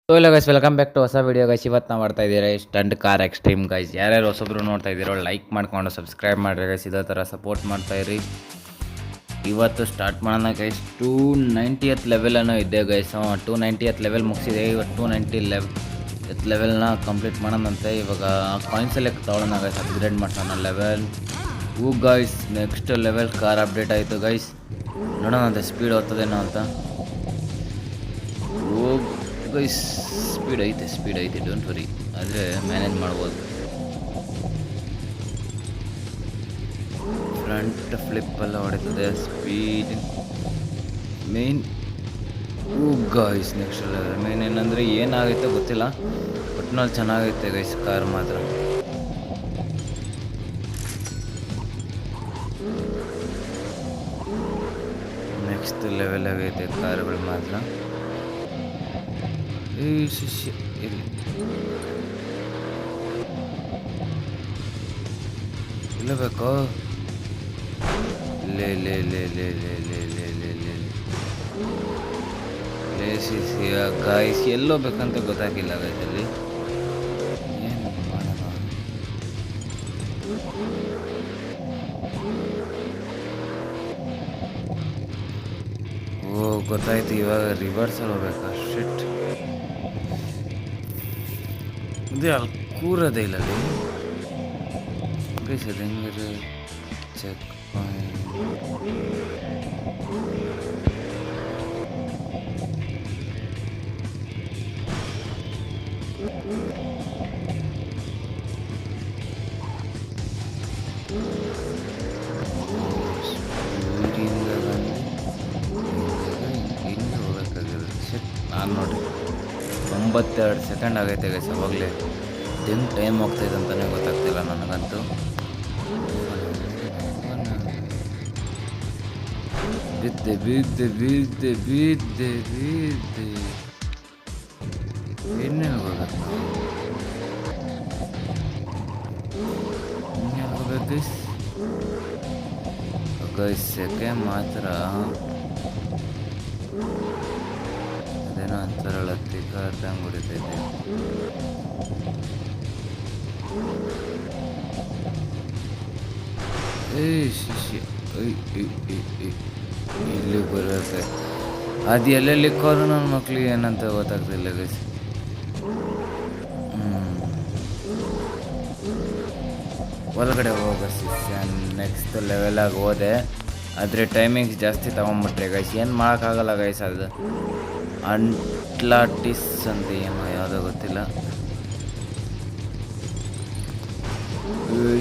So ಇಲ್ಲ guys, welcome back to ಹೊಸ video guys. ಇವತ್ತು ನಾವು ಮಾಡ್ತಾ ಇದ್ದೀರಾ ಸ್ಟಂಟ್ ಕಾರ್ ಎಕ್ಸ್ಟ್ರೀಮ್ ಗೈಸ್. ಯಾರ್ಯಾರು ಹೊಸಬ್ರು ನೋಡ್ತಾ ಇದ್ದೀರೋ ಲೈಕ್ ಮಾಡ್ಕೊಂಡು ಸಬ್ಸ್ಕ್ರೈಬ್ ಮಾಡಿರಿ ಗೈಸ್. ಇದೇ ಥರ ಸಪೋರ್ಟ್ ಮಾಡ್ತಾ ಇರಿ. ಇವತ್ತು ಸ್ಟಾರ್ಟ್ ಮಾಡೋಣ ಗೈಸ್. 290th ಲೆವೆಲ್ ಅನ್ನೋ ಇದೆ ಗೈಸ್. 290th level ಮುಗಿಸಿದೆ. ಇವತ್ತು 290th ಲೆವೆಲ್ನ ಕಂಪ್ಲೀಟ್ ಮಾಡೋಣಂತೆ. ಇವಾಗ ಕಾಯಿನ್ಸ್ ಎಲ್ಲ ತೊಗೊಳ್ಳೋಣ ಗೈಸ್, ಅಪ್ಗ್ರೇಡ್ ಮಾಡ್ಸೋಣ level. Guys next level car update ಆಯಿತು ಗೈಸ್. ನೋಡೋಣ ಅಂತ ಸ್ಪೀಡ್ ಓದ್ತದೇನೋ ಅಂತ. ಗೈಸ್ ಸ್ಪೀಡ್ ಐತೆ ಡೋಂಟ್ ವರಿ, ಆದರೆ ಮ್ಯಾನೇಜ್ ಮಾಡ್ಬೋದು. ಫ್ರಂಟ್ ಫ್ಲಿಪ್ಪೆಲ್ಲ ಹೊಡಿತದೆ, speed main. Guys next level main ಏನಂದರೆ ಏನಾಗೈತೆ ಗೊತ್ತಿಲ್ಲ, ಒಟ್ಟಿನಲ್ಲಿ ಚೆನ್ನಾಗೈತೆ ಗೈಸ್ ಕಾರ್ ಮಾತ್ರ. ನೆಕ್ಸ್ಟ್ ಲೆವೆಲ್ ಆಗೈತೆ ಕಾರ್ಗಳು ಮಾತ್ರ. ಶಿಷ್ಯ ಇಲ್ಲಿ ಇಲ್ಲ ಬೇಕೋ ಶಿಷ್ಯ ಗಾಯ್ಸ್ ಎಲ್ಲೋ ಬೇಕಂತ ಗೊತ್ತಾಗಿಲ್ಲ ಗೈಸಲ್ಲಿ. ಏನು ಮಾಡೋಣ? ಗೊತ್ತಾಯ್ತು, ಇವಾಗ ರಿವರ್ಸಲ್ಲಿ ಹೋಗ್ಬೇಕಾ? ಶಿಟ್, ಇದು ಅಲ್ಲಿ ಕೂರೋದೇ ಇಲ್ಲ ಗೈಸ್. ಅದು ಹೆಂಗಾರೆ ಚೆಕ್ ಪಾಯಿಂಟ್. ಹಿಂಗೆ ಹೋಗ್ಬೇಕಾಗಿರೋದು. ಶಿಟ್, ನಾನು ನೋಡಿ 92 ಸೆಕೆಂಡ್ ಆಗೈತೆ ಗೈಸ್. ಅವಾಗಲೇ ಹೆಂಗೆ ಟೈಮ್ ಹೋಗ್ತಾಯಿದೆ ಅಂತಲೇ ಗೊತ್ತಾಗ್ತಿಲ್ಲ ನನಗಂತೂ. ಬಿದ್ದೆ ಇನ್ನೇನು ಹೋಗ್ಬೇಕು ನಾವು? ಇನ್ನೇನು ಹೋಗ್ಬೇಕು ಗೈಸ್? ಗೈಸ್ ಸೆಕೆ ಮಾತ್ರ ಅದೇನೋ ಅಂತಾರಲ್ಲ, ತಿಕ್ಕ ಅರ್ಧಂಗೆ ಹೊಡಿತೈತೆ. ಶಿಷ್ಯ ಇಲ್ಲಿ ಬರುತ್ತೆ. ಅದು ಎಲ್ಲೆಲ್ಲಿಕ್ಕೋರು ನನ್ನ ಮಕ್ಳಿಗೆ ಏನಂತ ಗೊತ್ತಾಗ್ತಿಲ್ಲ ಗೈಸ್. ಒಳಗಡೆ ಹೋಗೋ ಶಿಷ್ಯ ನೆಕ್ಸ್ಟ್ ಲೆವೆಲಾಗಿ ಹೋದೆ, ಆದರೆ ಟೈಮಿಂಗ್ಸ್ ಜಾಸ್ತಿ ತೊಗೊಂಬಿಟ್ರೆ ಗೈಸ್. ಏನು ಮಾಡೋಕ್ಕಾಗಲ್ಲ ಗೈಸ್. ಅದು ಅಟ್ಲಾಂಟಿಸ್ ಅಂತ ಏನೋ ಯಾವುದೋ ಗೊತ್ತಿಲ್ಲ.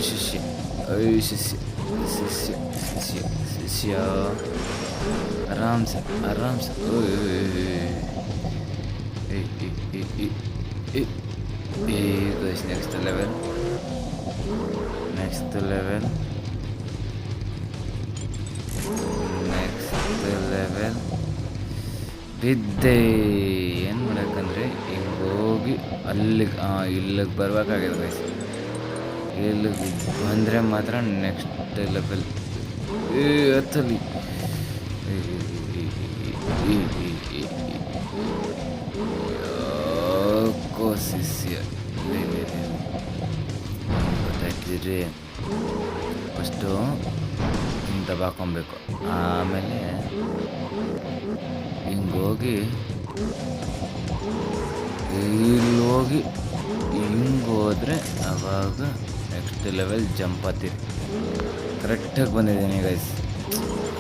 ಶಿಷ್ಯ ಆರಾಮ್ಸೆ ಗೈಸ್. ನೆಕ್ಸ್ಟ್ ಲೆವೆಲ್ ಬಿದ್ದೆ. ಏನು ಮಾಡೋಕ್ಕಂದ್ರೆ ಹಿಂಗೆ ಹೋಗಿ ಅಲ್ಲಿಗೆ ಇಲ್ಲಿಗೆ ಬರ್ಬೇಕಾಗಿದೆ ಗೈಸ್. ಇಲ್ಲಿಗೆ ಬಂದರೆ ಮಾತ್ರ ನೆಕ್ಸ್ಟ್ ಲೆವೆಲ್ ಹತ್ತಲಿ. ಶಿಷ್ಯ ಗೊತ್ತಾಯ್ತಿದ್ರಿ. ಫಸ್ಟು ಹಿಂಗೆ ದಬಾಕೊಬೇಕು, ಆಮೇಲೆ ಹಿಂಗೋಗಿ ಇಲ್ಲೋಗಿ ಹಿಂಗೋದ್ರೆ ಆವಾಗ ನೆಕ್ಸ್ಟ್ ಲೆವೆಲ್ ಜಂಪ್ ಆಗ್ತೀವಿ. ಕರೆಕ್ಟಾಗಿ ಬಂದಿದ್ದೀನಿ ಗೈಸ್.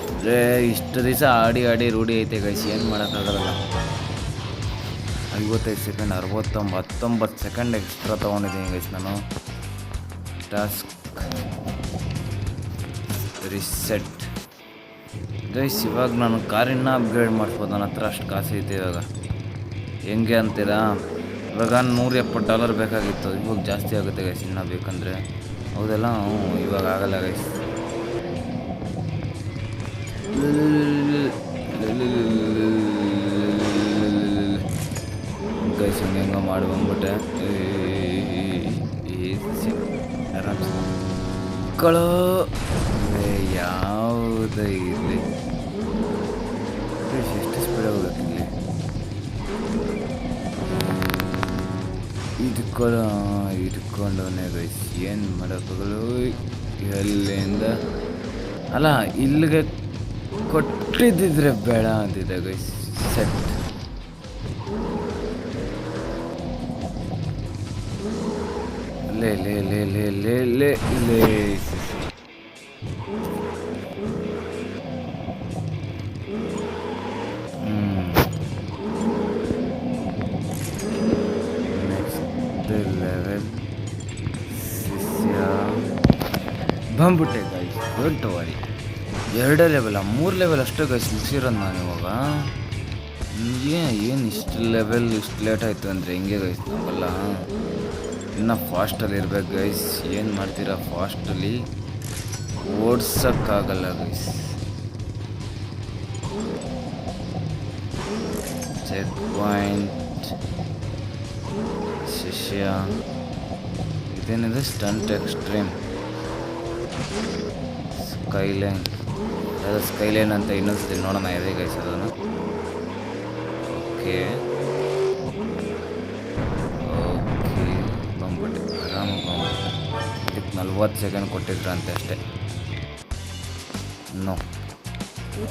ಅಂದರೆ ಇಷ್ಟು ದಿವಸ ಆಡಿ ರೂಢಿ ಐತೆ ಗೈಸ್, ಏನು ಮಾಡೋಕ್ಕಾಗಲ್ಲ. 55 ಸೆಕೆಂಡ್ 19 ಸೆಕೆಂಡ್ ಎಕ್ಸ್ಟ್ರಾ ತೊಗೊಂಡಿದ್ದೀನಿ ಗೈಸ್ ನಾನು. Task reset guys. ಇವಾಗ ನಾನು ಕಾರಿನ ಅಪ್ಗ್ರೇಡ್ ಮಾಡಿಸ್ಬೋದು. ನನ್ನ ಹತ್ರ ಅಷ್ಟು ಕಾಸು ಐತೆ ಇವಾಗ. ಹೆಂಗೆ ಅಂತೀರಾ? ಇವಾಗ $170 ಬೇಕಾಗಿತ್ತು, ಇವಾಗ ಜಾಸ್ತಿ ಆಗುತ್ತೆ ಗೈಸ್ ಇನ್ನೂ ಬೇಕಂದರೆ. ಹೌದಲ್ಲ? ಇವಾಗ ಆಗಲ್ಲ ಗೈಸ್. ಗೈಸ್ ಹೆಂಗೆ ಮಾಡಿ ಬಂದ್ಬಿಟ್ಟೆ. ಮಕ್ಕಳು ಯಾವುದೇ ಇರಲಿ ಎಷ್ಟು ಸ್ಪೀಡ್ ಹೋಗ್ಬೇಕು ಇಲ್ಲಿ. ಇಟ್ಕೊಂಡವನೇ ಗೈಸ್, ಏನು ಮಾಡೋಕ್ಕಾಗಲ್ಲ. ಎಲ್ಲಿಂದ ಅಲ್ಲ, ಇಲ್ಲಿಗೆ ಕೊಟ್ಟಿದ್ದಿದ್ರೆ ಬೇಡ ಅಂತಿದೆ ಗೈಸ್. ಸೆಟ್ ಲೇ ಲೇ ಲೇ ಲೇ ಲೇ ಲೇ ಲೇ ಲೆವೆಲ್ ಶಿಷ್ಯ ಬಂದ್ಬಿಟ್ಟೆ guys. Don't worry, 2 level 3 level ಅಷ್ಟೇ ಗೈಸ್ ಮುಗಿಸಿರೋದು ನಾನು ಇವಾಗ. ಏನು ಇಷ್ಟು ಲೆವೆಲ್ ಇಷ್ಟು ಲೇಟ್ ಆಯಿತು ಅಂದರೆ ಹಿಂಗೆ ಗೈಸ್. ನಾವೆಲ್ಲ ಇನ್ನೂ ಫಾಸ್ಟಲ್ಲಿ ಇರ್ಬೇಕು ಗೈಸ್. ಏನು ಮಾಡ್ತೀರಾ, ಫಾಸ್ಟಲ್ಲಿ ಓಡ್ಸೋಕ್ಕಾಗಲ್ಲ ಗೈಸ್. ಚೆಕ್ ಪಾಯಿಂಟ್ ಶಿಷ್ಯ. ಇದೇನಿದೆ, ಸ್ಟಂಟ್ ಎಕ್ಸ್ಟ್ರೀಮ್ ಸ್ಕೈಲೈನ್. ಅದು ಸ್ಕೈಲೈನ್ ಅಂತ ಇನ್ನೊಂದ್ಸತಿ ನೋಡೋಣ ಇದೆ ಗೈಸ್ ಅದನ್ನು. ಓಕೆ ಓಕೆ ಬಂದ್ಬಿಟ್ಟೆ, ಆರಾಮಾಗಿ ಬಂದ್ಬಿಟ್ಟೆ. ಇದಕ್ಕೆ 40 ಸೆಕೆಂಡ್ ಕೊಟ್ಟಿದ್ರಂತೆ ಅಷ್ಟೇ. No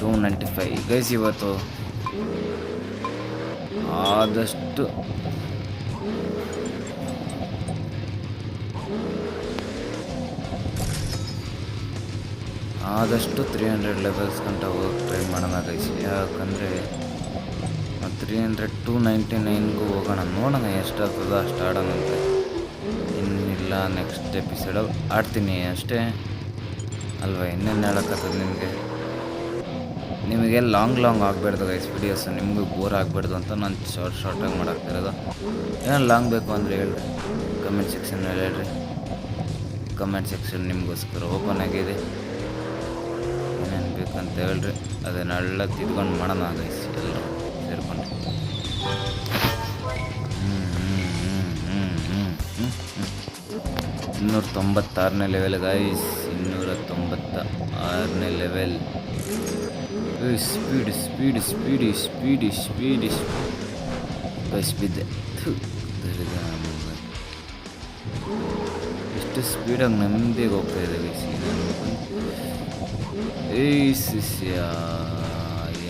295 guys. ಇವತ್ತು ಆದಷ್ಟು ಆದಷ್ಟು 300 ಲೆವೆಲ್ಸ್ ಗಂಟ ಹೋಗಿ ಟ್ರೈ ಮಾಡೋಣ ಗೈಸ್. ಯಾಕಂದರೆ 300 299ಗೂ ಹೋಗೋಣ, ನೋಡೋಣ ಎಷ್ಟಾಗ್ತದೋ ಅಷ್ಟು ಆಡೋಣಂತೆ. ಇನ್ನಿಲ್ಲ, ನೆಕ್ಸ್ಟ್ ಎಪಿಸೋಡಲ್ಲಿ ಆಡ್ತೀನಿ ಅಷ್ಟೇ ಅಲ್ವಾ. ಇನ್ನೇನು ಹೇಳೋಕ್ಕಾಗ್ತದೆ ನಿಮಗೆ ಲಾಂಗ್ ಆಗಬಾರ್ದು ಗೈಸ್ ವಿಡಿಯೋಸ್, ನಿಮಗೂ ಬೋರ್ ಆಗಬಾರ್ದು ಅಂತ ನಾನು ಶಾರ್ಟಾಗಿ ಮಾಡಾಕ್ತಿರೋದು. ಏನೋ ಲಾಂಗ್ ಬೇಕು ಅಂದರೆ ಹೇಳ್ರಿ, ಕಮೆಂಟ್ ಸೆಕ್ಷನಲ್ಲಿ ಹೇಳ್ರಿ. ಕಮೆಂಟ್ ಸೆಕ್ಷನ್ ನಿಮಗೋಸ್ಕರ ಓಪನ್ ಆಗಿದೆ, ಏನೇನು ಬೇಕಂತ ಹೇಳ್ರಿ. ಅದನ್ನೆಲ್ಲ ತಿದ್ಕೊಂಡು ಮಾಡೋಣ ಗೈಸ್ ಎಲ್ಲರೂ ಸೇರ್ಕೊಂಡು. 296ನೇ ಲೆವೆಲ್ ಗೈಸ್, 296ನೇ level. Speed speed speed speed speed guys ಬಿದ್ದೆ. ಎಷ್ಟು ಸ್ಪೀಡಾಗಿ ನೆಮ್ಮದಿಗೆ ಹೋಗ್ತಾ ಇದೆ ಗೈಸ್. ಏಯ್ ಶಿಷ್ಯ,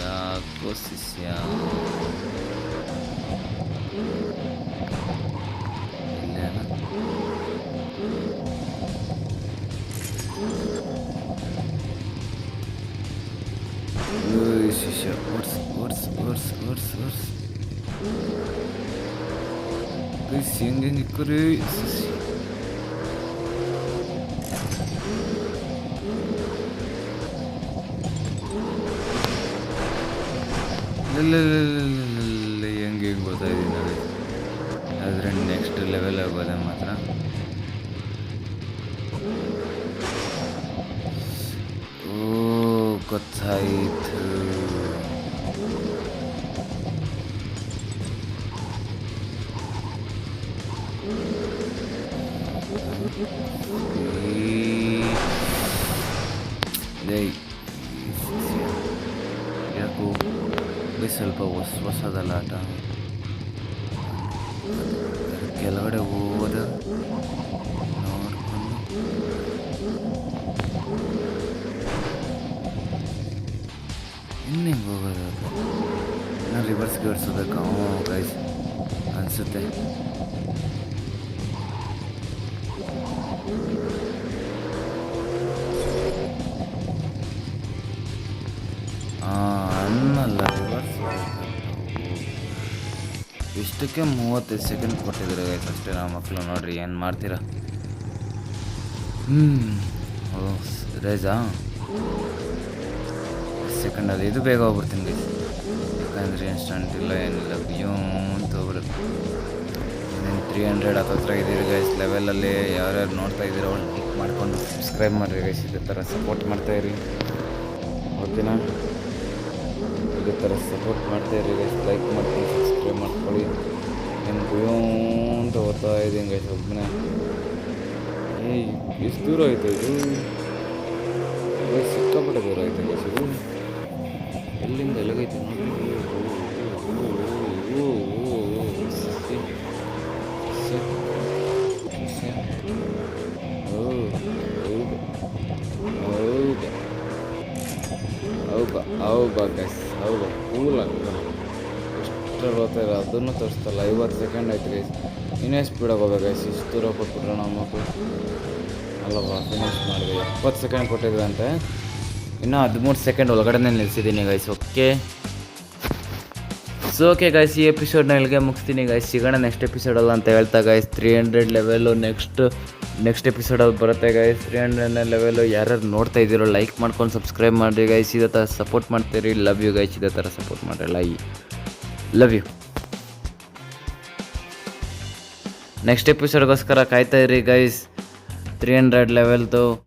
ಯಾಕೋ ಶಿಷ್ಯ ಇಲ್ಲೇನ. ಶಿಷ್ಯ ಓಡ್ಸ್ ಓಡ್ಸ್ ಓಡ್ಸ್ ಓಡ್ಸ್ ಓಡ್ಸ್ ಗೈಸ್. ಹೆಂಗೆ ಇಕ್ಕರಿ ಶಿಷ್ಯ. ಹೆಂಗೆ ಗೊತ್ತಾಯಿದ್ದೀನಿ ನೋಡಿ. ಆದರೆ ನೆಕ್ಸ್ಟ್ ಲೆವೆಲ್ ಆಗೋದೆ ಮಾತ್ರ. ಓ ಗೊತ್ತಾಯಿತು. ಯಾಕೋ ಸ್ವಲ್ಪ ಹೊಸದಲ್ಲ ಆಟ. ಕೆಳಗಡೆ ಹೋದ ನೋಡ್ಕೊಂಡು ಇನ್ನು ಹೆಂಗೆ ಹೋಗೋದು. ನಾನು ರಿವರ್ಸ್ಗೆ ಓಡಿಸೋದಕ್ಕೆ ಗೈಸ್ ಅನಿಸುತ್ತೆ. ಅನ್ನಲ್ಲ, ರಿವರ್ಸ್ ಇಷ್ಟಕ್ಕೆ 35 ಸೆಕೆಂಡ್ ಕೊಟ್ಟಿದ್ದಾರೆ ಗೈಸ್ ಅಷ್ಟೇ. ನಾವು ಮಕ್ಕಳು ನೋಡ್ರಿ ಏನು ಮಾಡ್ತೀರಾ. ರೇಜಾ ಸೆಕೆಂಡಲ್ಲಿ ಇದು ಬೇಗ ಹೋಗ್ಬಿಡ್ತೀನಿ ಗೈಸ್. ಯಾಕಂದರೆ ಇನ್ಸ್ಟಂಟ್ ಇಲ್ಲ ಏನಿಲ್ಲ, ಅಯ್ಯೋ ಅಂತ ಹೋಗ್ಬಿಡುತ್ತೆ. 300 ಹತ್ರ ಇದ್ದೀರಿ ಗೈಸ್ ಲೆವೆಲಲ್ಲಿ. ಯಾರ್ಯಾರು ನೋಡ್ತಾ ಇದ್ದೀರೋ ಅವ್ರು ಕ್ಲಿಕ್ ಮಾಡಿಕೊಂಡು ಸಬ್ಸ್ಕ್ರೈಬ್ ಮಾಡಿರಿ ಗೈಸ್. ಇದೇ ಥರ ಸಪೋರ್ಟ್ ಮಾಡ್ತಾಯಿರಿ, ಓಕೆನಾ? ಇದೇ ಥರ ಸಪೋರ್ಟ್ ಮಾಡ್ತಾಯಿರಿ ಗೈಸ್. ಲೈಕ್ ಮಾಡ್ಕೊಂಡು ಸಬ್ಸ್ಕ್ರೈಬ್ ಮಾಡ್ಕೊಳ್ಳಿ. ಏನು ಗುಯೋ ಅಂತ ಓದ್ತಾ ಇದ್ದೀನಿ ಗೈಸ್ ಒಬ್ಬನೇ. ಎಷ್ಟು ದೂರ ಆಯಿತು ಇದು ಗೈಸ್, ಸಿಕ್ಕಾಪಟ್ಟೆ ದೂರ ಆಯಿತು ಗೈಸ್ ಇದು. ಎಲ್ಲಿಂದ ಎಲ್ಲಿಗೈತೆ ನೋಡಿ. ಬಾಗ್ ಗೈಸ್. ಹೌದು ಕೂಲ್ ಆಗ್ತದೆ. ಎಷ್ಟರಲ್ಲಿ ಹೋಗ್ತಾಯಿರೋ ಅದನ್ನು ತೋರಿಸ್ತಲ್ಲ. 50 ಸೆಕೆಂಡ್ ಆಯ್ತು ಗೈಸ್. ಇನ್ನೇ ಸ್ಪೀಡಾಗಿ ಹೋಗ್ಬೇಕು ಗೈಸ್. ಇಷ್ಟು ದೂರ ಕೊಟ್ಬಿಟ್ರೆ ನಮ್ಮ ಅಲ್ಲವಾ ಫಿನಿಶ್ ಮಾಡಿದೆ. 70 ಸೆಕೆಂಡ್ ಕೊಟ್ಟಿದ್ರಂತೆ. ಇನ್ನೂ 13 ಸೆಕೆಂಡ್ ಒಳಗಡೆ ನಿಲ್ಲಿಸಿದ್ದೀನಿ ಗೈಸ್. ಓಕೆ ಗೈಸ್, ಈ ಎಪಿಸೋಡ್ನ ಇಲ್ಲಿಗೆ ಮುಗಿಸ್ತೀನಿ ಗೈಸ್. ಸಿಗೋಣ ನೆಕ್ಸ್ಟ್ ಎಪಿಸೋಡಲ್ಲ ಅಂತ ಹೇಳ್ತಾ ಗೈಸ್. 300 ಲೆವೆಲು ನೆಕ್ಸ್ಟ್ ಎಪಿಸೋಡಲ್ಲಿ ಬರುತ್ತೆ ಗೈಸ್. 300 ಲೆವೆಲು ಯಾರ್ಯಾರು ನೋಡ್ತಾ ಇದ್ದೀರೋ ಲೈಕ್ ಮಾಡ್ಕೊಂಡು ಸಬ್ಸ್ಕ್ರೈಬ್ ಮಾಡಿರಿ ಗೈಸ್. ಇದೇ ಥರ ಸಪೋರ್ಟ್ ಮಾಡ್ತೀರಿ. Love you guys. ಇದೇ ಥರ ಸಪೋರ್ಟ್ ಮಾಡಿರಿ. Love you. ನೆಕ್ಸ್ಟ್ ಎಪಿಸೋಡ್ಗೋಸ್ಕರ ಕಾಯ್ತಾ ಇರಿ ಗೈಸ್. 300 ಲೆವೆಲ್ದು